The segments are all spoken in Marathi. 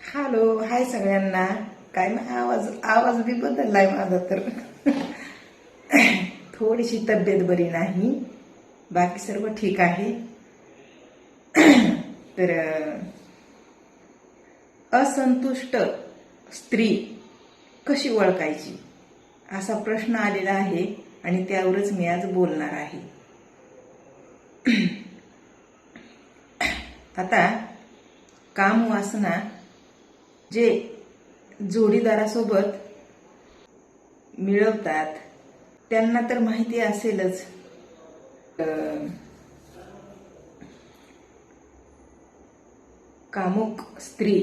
हॅलो, हाय सगळ्यांना. काय ना, आवाज आवाज बी बदललाय माझा तर. थोडीशी तब्येत बरी नाही, बाकी सर्व ठीक आहे. तर असंतुष्ट स्त्री कशी ओळखायची असा प्रश्न आलेला आहे आणि त्यावरच मी आज बोलणार आहे. आता काम वासना जे जोडीदारासोबत मिळवतात त्यांना तर माहिती असेलच. कामुक स्त्री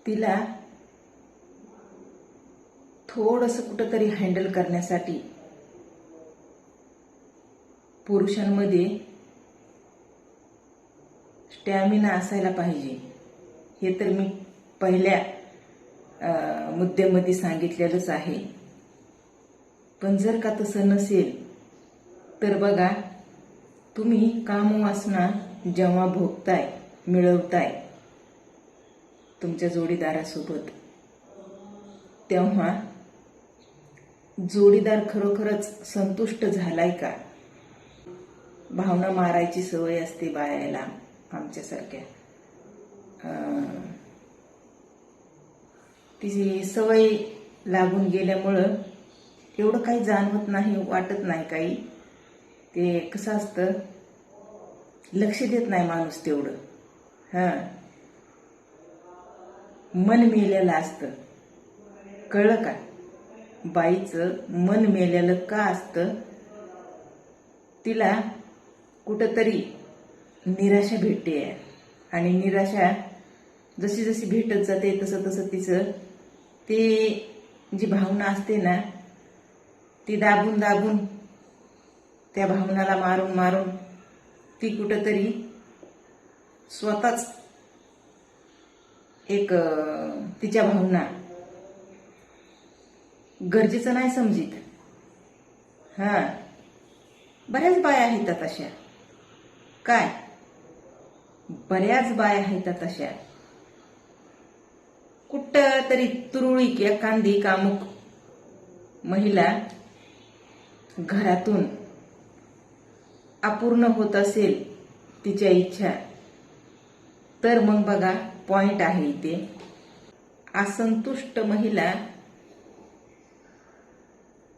तिला थोडंसं कुठंतरी हँडल करण्यासाठी पुरुषांमध्ये स्टॅमिना असायला पाहिजे. हे तर मी पहिल्या मुद्द्यामध्ये सांगितलेलंच आहे. पण जर का तसं नसेल तर बघा, तुम्ही कामवासना जेव्हा भोगताय, मिळवताय तुमच्या जोडीदारासोबत, तेव्हा जोडीदार खरोखरच संतुष्ट झालाय का? भावना मारायची सवय असते बायाला आमच्यासारख्या. ती सवय लागून गेल्यामुळं एवढं काही जाणवत नाही, वाटत नाही काही. ते कसं असतं, लक्ष देत नाही माणूस तेवढं. मन मेलेलं असतं. कळलं का? बाईचं मन मेलेलं का असतं? तिला कुठंतरी निराशा भेटते आणि निराशा जशी जशी भेटत जाते तसं तसं तिचं ते जी भावना असते ना, ती दाबून दाबून, त्या भावनाला मारून मारून ती कुठंतरी स्वतःच एक तिच्या भावना गरजेचं नाही समजित. बऱ्याच बाया आहेत तशा. काय, बऱ्याच बाया आहेत तशा. कुठं तरी तुरळीक एखादी कामुक महिला घरातून अपूर्ण होत असेल तिच्या इच्छा, तर मग बघा, पॉइंट आहे इथे. असंतुष्ट महिला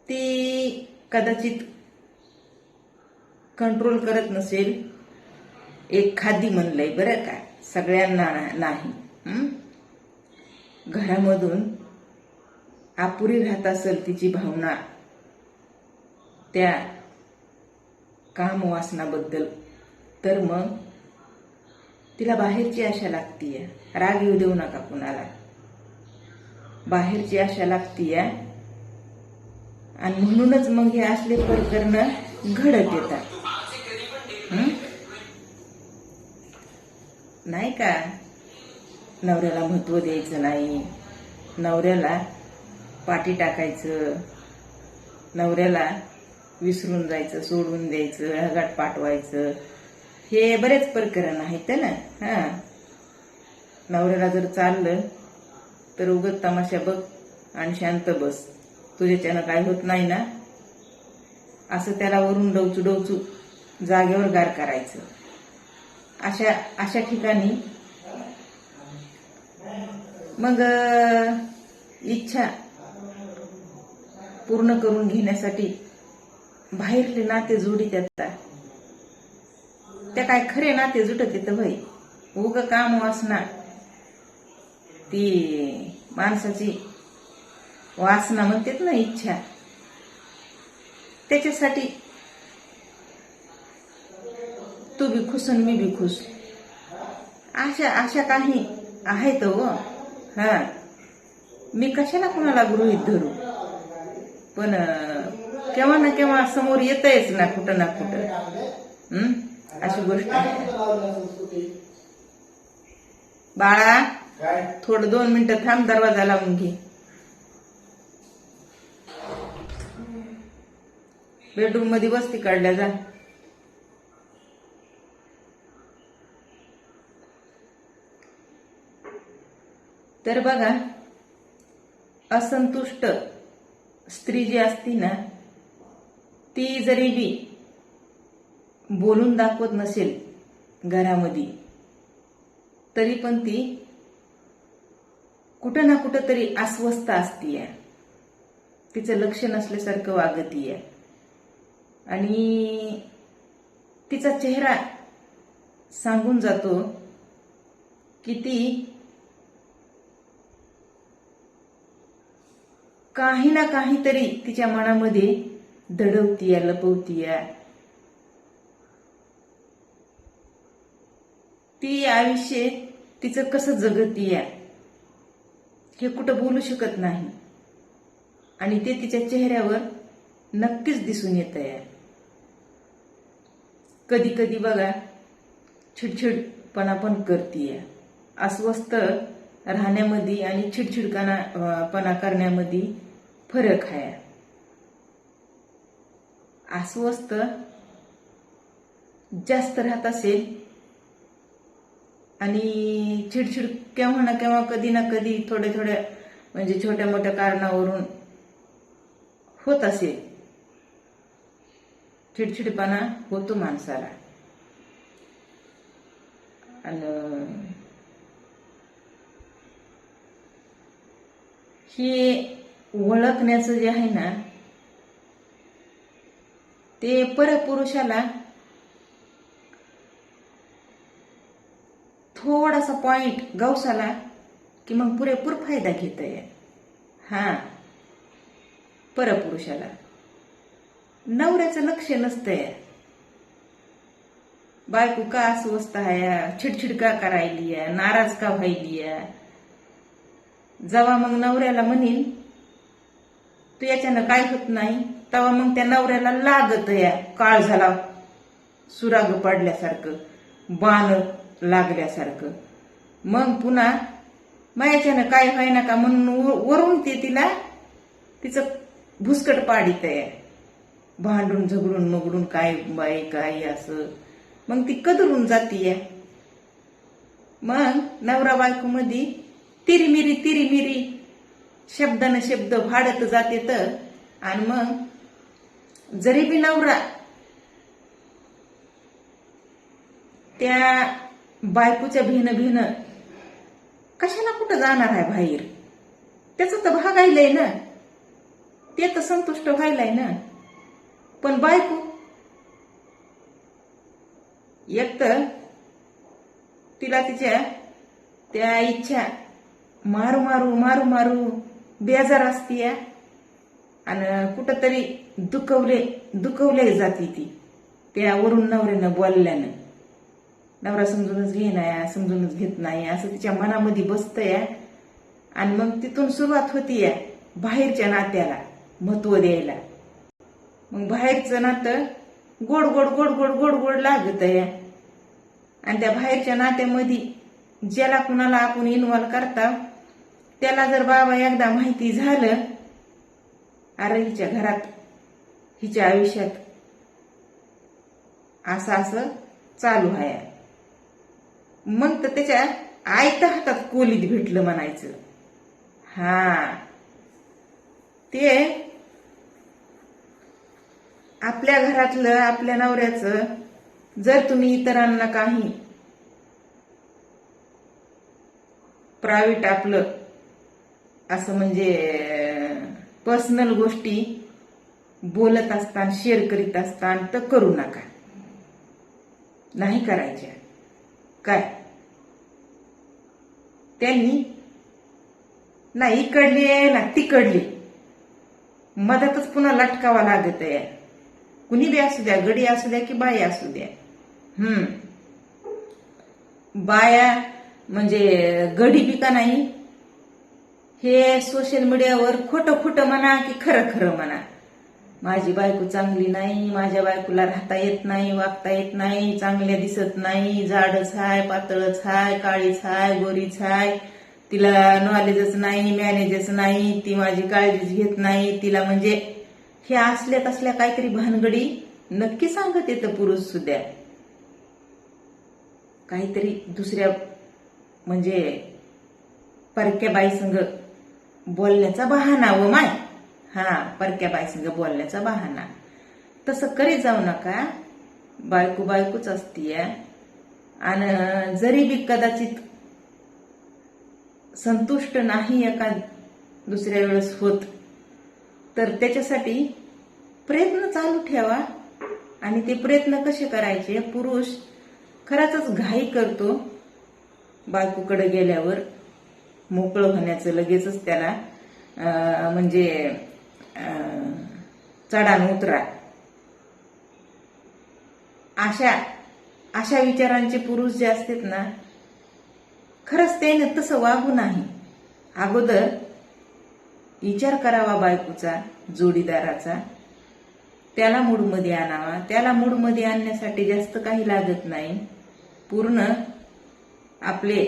ती कदाचित कंट्रोल करत नसेल. एखादी म्हणलंय बरं का, सगळ्यांना नाही. घरामधून अपुरी राहत असेल तिची भावना त्या कामवासनाबद्दल, तर मग तिला बाहेरची आशा लागतीये. राग येऊ देऊ नका कुणाला. बाहेरची आशा लागतीये आणि म्हणूनच मग हे असले प्रकरण घडत येतात. नाही का, नवऱ्याला महत्व द्यायचं नाही, नवऱ्याला पाठी टाकायचं, नवऱ्याला विसरून जायचं, सोडून द्यायचं, हगाट पाठवायचं, हे बरेच प्रकरण आहेत ना. नवऱ्याला जर चाललं तर उगत तमाशा बघ आणि शांत बस, तुझ्याच्यानं काय होत नाही ना, असं त्याला वरून डवचू डवचू जागेवर गार करायचं. अशा ठिकाणी मग इच्छा पूर्ण करून घेण्यासाठी बाहेरले नाते जोडीत येतात. त्या काय खरे नाते जुटत येतं भाई. उग काम वासना, ती माणसाची वासना म्हणतात ना, इच्छा, त्याच्यासाठी तू बी खुश आणि मी बी खुश, अशा काही आहेत हो. मी कशाला कुणाला गृहीत धरू, पण केव्हा ना केव्हा समोर येतच ना, कुठं ना कुठं. अशी गोष्ट आहे. बाळा, थोडं 2 मिनिटं थांब, दरवाजा लावून घे. बेडरूम मध्ये वस्ती काढल्या जा. तर बघा, असंतुष्ट स्त्री जी असती ना, ती जरी बी बोलून दाखवत नसेल घरामध्ये, तरी पण ती कुठं ना कुठं तरी अस्वस्थ असतीय. तिचं लक्ष नसल्यासारखं वागतीय आणि तिचा चेहरा सांगून जातो की ती काही ना काहीतरी तिच्या मनामध्ये दडवतीय, लपवतीय. ती आयुष्य तिचं कसं जगतीय हे कुठं बोलू शकत नाही आणि ते तिच्या चेहऱ्यावर नक्कीच दिसून येतंय. कधी कधी बघा, चिडचिडपणा पण करतीय. अस्वस्थ राहण्यामध्ये आणि चिडचिडपणा करण्यामध्ये फरक आहे. अस्वस्थ जास्त राहत असेल आणि चिडचिड केव्हा ना केव्हा, कधी ना कधी, थोड्या थोड्या म्हणजे छोट्या मोठ्या कारणावरून होत असेल, चिडचिडपणा होतो माणसाला. आणि हे ओळखण्याचं जे आहे ना, ते परपुरुषाला थोडासा पॉइंट गवसाला की मग पुरेपूर फायदा घेतोय. हा, परपुरुषाला नवऱ्याचं लक्ष नसतंय. बायको का अस्वस्थ आहे, चिडचिड का करायली आहे, नाराज का व्हायली आहे. जेव्हा मग नवऱ्याला म्हणीन तू याच्यानं काय होत नाही, तेव्हा मग त्या नवऱ्याला लागत या काळ झाला, सुराग पडल्यासारखं, बाण लागल्यासारखं. मग पुन्हा याच्यानं काय व्हायना का म्हणून वरून ते तिला तिचं भुसकट पाडित आहे. भांडून झगडून मगडून काय बाई काय असं मग ती कदरून जातीय. मग नवरा बायको मध्ये तिरीमिरी शब्दानं शब्द भाडत जाते. तर आणि मग जरी बी नवरा त्या बायकोच्या भीन कशाला कुठं जाणार आहे बाहेर, त्याचं तर भागायलंय ना, ते तर संतुष्ट व्हायलाय ना. पण बायको एक तर तिला तिच्या त्या इच्छा मारू मारू बेजार असतीय आणि कुठंतरी दुखवले जाती ती त्यावरून नवऱ्यानं बोलल्यानं. नवरा समजूनच समजूनच घेत नाही असं तिच्या मनामध्ये बसतंय. आणि मग तिथून सुरुवात होतीय बाहेरच्या नात्याला महत्व द्यायला. मग बाहेरचं नातं गोड गोड गोड गोड गोड गोड लागत आहे. आणि त्या बाहेरच्या नात्यामध्ये ज्याला कुणाला आपण इन्व्हॉल्व करता, त्याला जर बाबा एकदा माहिती झालं, अरे हिच्या घरात हिच्या आयुष्यात असं चालू आहे, मग तर त्याच्या आयत्या हातात कोलीत भेटलं म्हणायचं. हा, ते आपल्या घरातलं आपल्या नवऱ्याचं जर तुम्ही इतरांना काही प्रायव्हेट आपलं असं म्हणजे पर्सनल गोष्टी बोलत असताना, शेअर करीत असताना तर करू नका, नाही करायच्या. काय त्यांनी ना इकडली ना तिकडली मधातच पुन्हा लटकावा लागत आहे. कुणी बी असू द्या, गडी असू द्या की बाई असू द्या. बाया म्हणजे गडी बी का नाही, हे सोशल मीडियावर खोटं म्हणा की खरं म्हणा, माझी बायको चांगली नाही, माझ्या बायकोला राहता येत नाही, वागता येत नाही, चांगल्या दिसत नाही, जाडच हाय, पातळच हाय, काळीच हाय, गोरीच हाय, तिला नॉलेजच नाही, मॅनेजच नाही, ती माझी काळजीच घेत नाही, तिला म्हणजे हे असल्या तसल्या काहीतरी भानगडी नक्की सांगत येतं पुरुष सुद्धा. काहीतरी दुसऱ्या म्हणजे परक्या बाई संग बोलण्याचा बहाणा व माय. परक्या बाई संग बोलण्याचा बहाणा. तसं करीत जाऊ नका. बायको बायकोच असतीय. आणि जरी बी कदाचित संतुष्ट नाही एका दुसऱ्या वेळेस होत, तर त्याच्यासाठी प्रयत्न चालू ठेवा. आणि ते प्रयत्न कसे करायचे? पुरुष खरंच घाई करतो बायकोकडे गेल्यावर मोकळं होण्याचं, लगेचच त्याला म्हणजे चढान उतरा अशा विचारांचे पुरुष जे असतात ना, खरंच त्याने तसं वागू नाही. अगोदर विचार करावा बायकोचा, जोडीदाराचा, त्याला मूडमध्ये आणावा. त्याला मूडमध्ये आणण्यासाठी जास्त काही लागत नाही. पूर्ण आपले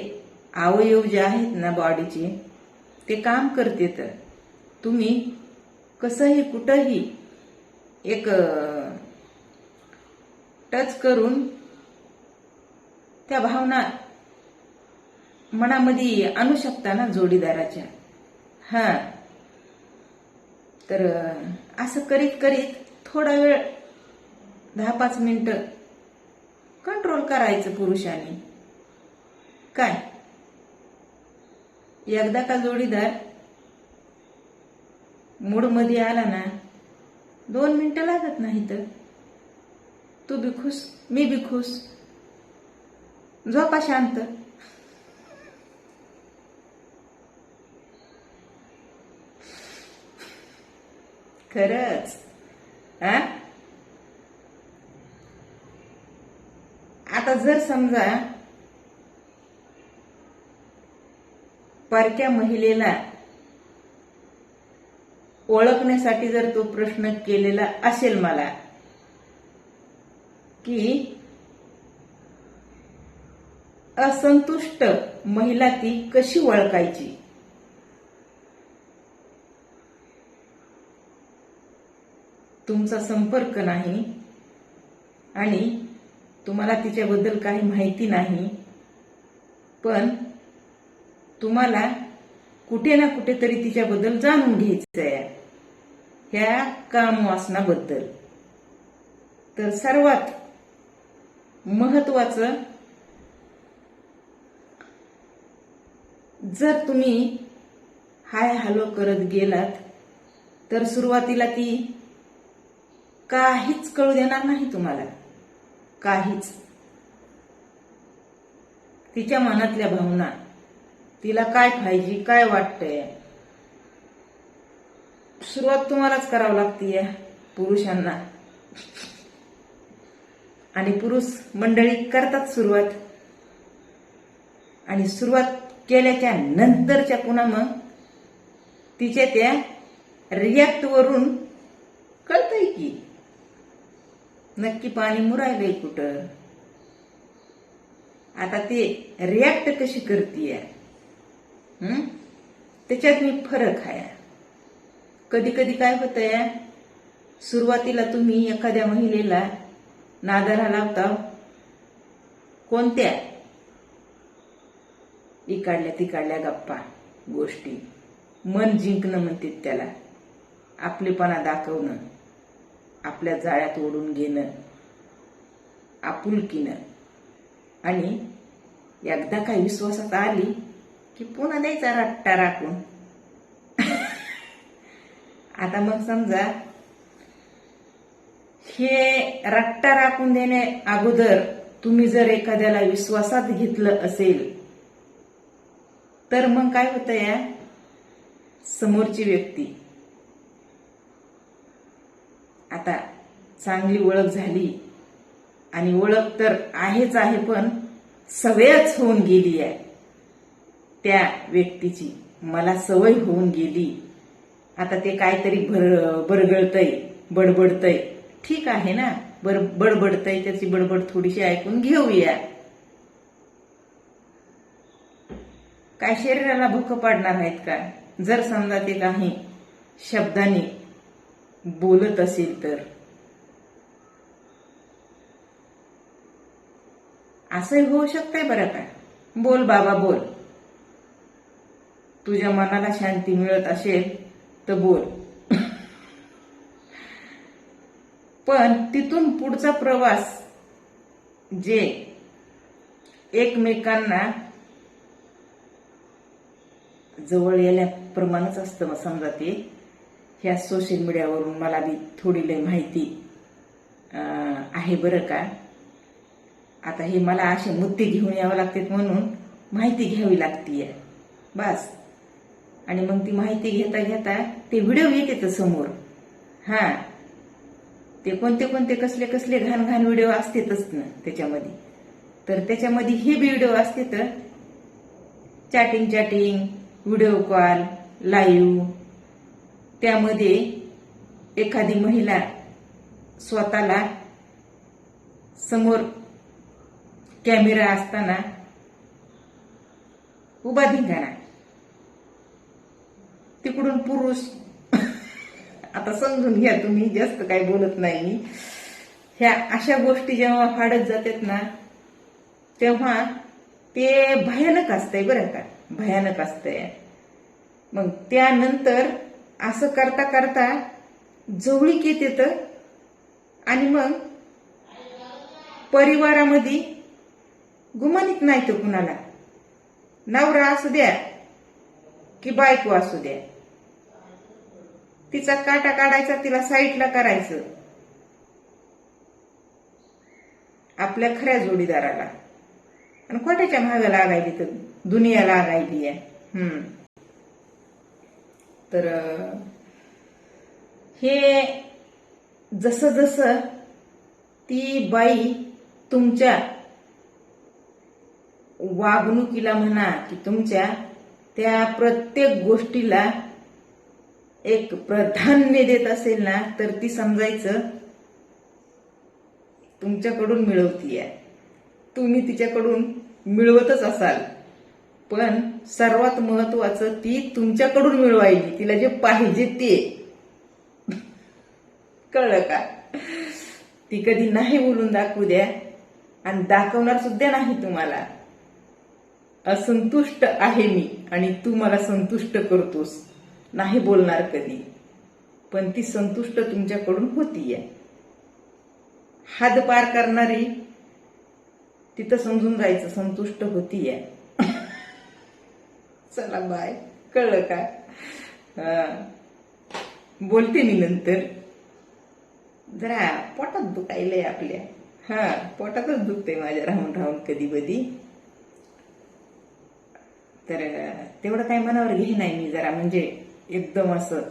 अवयव जे आहेत ना बॉडीचे, ते काम करते. तर तुम्ही कसंही कुठंही एक टच करून त्या भावना मनामध्ये आणू शकता ना जोडीदाराच्या. तर असं करीत करीत थोडा वेळ 10-5 मिनिटं कंट्रोल करायचं पुरुषांनी. काय एकदा का जोडीदार मूड मध्ये आला ना, 2 मिनिटं लागत नाही. तर तू बी खुश, मी बी खुश, झोपा शांत. खरंच. आता जर समजा परक्या महिलेला ओळखण्यासाठी जर तो प्रश्न केलेला असेल मला, की असंतुष्ट महिला ती कशी ओळखायची, तुमचा संपर्क नाही आणि तुम्हाला तिच्याबद्दल काही माहिती नाही, पण तुम्हाला कुठे ना कुठेतरी तिच्याबद्दल जाणून घ्यायचं आहे, ह्या कामवासनाबद्दल, तर सर्वात महत्वाचं, जर तुम्ही हाय हॅलो करत गेलात तर सुरुवातीला ती काहीच कळू देणार नाही तुम्हाला. काहीच. तिच्या मनातल्या भावना, तिला काय पाहिजे, काय वाटतंय, सुरुवात तुम्हालाच करावं लागतीये पुरुषांना. आणि पुरुष मंडळी करतात सुरुवात. आणि सुरुवात केल्याच्या नंतरच्या पुन्हा मग तिच्या त्या रिॲक्ट वरून कळतंय की नक्की पाणी मुरायलंय कुठं. आता ते रिॲक्ट कशी करतीये त्याच्यात मी फरक आहे. कधी कधी काय होतंय, सुरुवातीला तुम्ही एखाद्या महिलेला नादाला लावता, कोणत्या इकडल्या तिकडल्या गप्पा गोष्टी, मन जिंकणं म्हणते त्याला, आपलेपणा दाखवणं, आपल्या जाळ्यात ओढून घेणं आपुलकीनं. आणि एकदा काही विश्वासात आली की पुन्हा द्यायचा रट्टा राखून. आता मग समजा हे रट्टा राखून देणे अगोदर तुम्ही जर एखाद्याला विश्वासात घेतलं असेल, तर मग काय होतंय, समोरची व्यक्ती आता चांगली ओळख झाली, आणि ओळख तर आहेच आहे, पण सवयच होऊन गेली आहे त्या व्यक्तीची, मला सवय होऊन गेली. आता ते काहीतरी बरगळतय, बडबडतय, ठीक आहे ना, बडबडतय, त्याची बडबड थोडीशी ऐकून घेऊया. काय शरीराला भूक पाडणार आहेत का? जर समजा ते काही शब्दांनी बोलत असेल तर. असंही होऊ शकतंय बरं का, बोल बाबा बोल, तुझ्या मनाला शांती मिळत असेल तर बोल. पण तिथून पुढचा प्रवास जे एकमेकांना जवळ येण्याप्रमाणेच असतं. मग समजा ते ह्या सोशल मीडियावरून मला बी थोडी लय माहिती आहे बरं का. आता हे मला असे मुद्दे घेऊन यावं लागतात म्हणून माहिती घ्यावी लागतीये बस. आणि मग ती माहिती घेता घेता ते व्हिडिओ येते समोर. हा, ते कोणते कोणते कसले कसले घाण घाण व्हिडिओ असतातच ना त्याच्यामध्ये. तर त्याच्यामध्ये हे बी व्हिडिओ असते तर चॅटिंग, व्हिडिओ कॉल, लाईव्ह. त्यामध्ये एखादी महिला स्वतःला समोर कॅमेरा असताना उभा धिंगाणा, तिकडून पुरुष. आता समजून घ्या तुम्ही, जास्त काही बोलत नाही मी. ह्या अशा गोष्टी जेव्हा फाडत जातात ना तेव्हा ते भयानक असतंय बरं का, भयानक असतंय. मग त्यानंतर असं करता करता जवळीक येते तर, आणि मग परिवारामध्ये गुमानित नाही तर कुणाला, नवरा असू द्या की बायको असू द्या, तिचा काटा काढायचा, तिला साईडला करायचं आपल्या खऱ्या जोडीदाराला. आणि खोट्याच्या मागे लागायली तर दुनिया लागायली आहे. तर हे जसं जसं ती बाई तुमच्या वागणुकीला म्हणा की तुमच्या त्या प्रत्येक गोष्टीला एक प्राधान्य देत असेल ना, तर ती समजायचं तुमच्याकडून मिळवतीये. तुम्ही तिच्याकडून मिळवतच असाल, पण सर्वात महत्वाचं ती तुमच्याकडून मिळवायची, तिला जे पाहिजे ते. कळलं का? ती कधी नाही बोलून दाखवू द्या, आणि दाखवणार सुद्धा नाही तुम्हाला. असंतुष्ट आहे मी आणि तू मला संतुष्ट करतोस, नाही बोलणार कधी, पण ती संतुष्ट तुमच्याकडून होतीये. हद पार करणारी तिथं समजून जायचं संतुष्ट होतीये. चला बाय. कळलं का? बोलते मी नंतर. जरा पोटात दुखायलंय आपल्या. पोटातच दुखते माझ्या राहून राहून कधी कधी. तर तेवढं काही मनावर घे नाही मी, जरा म्हणजे एकदम असं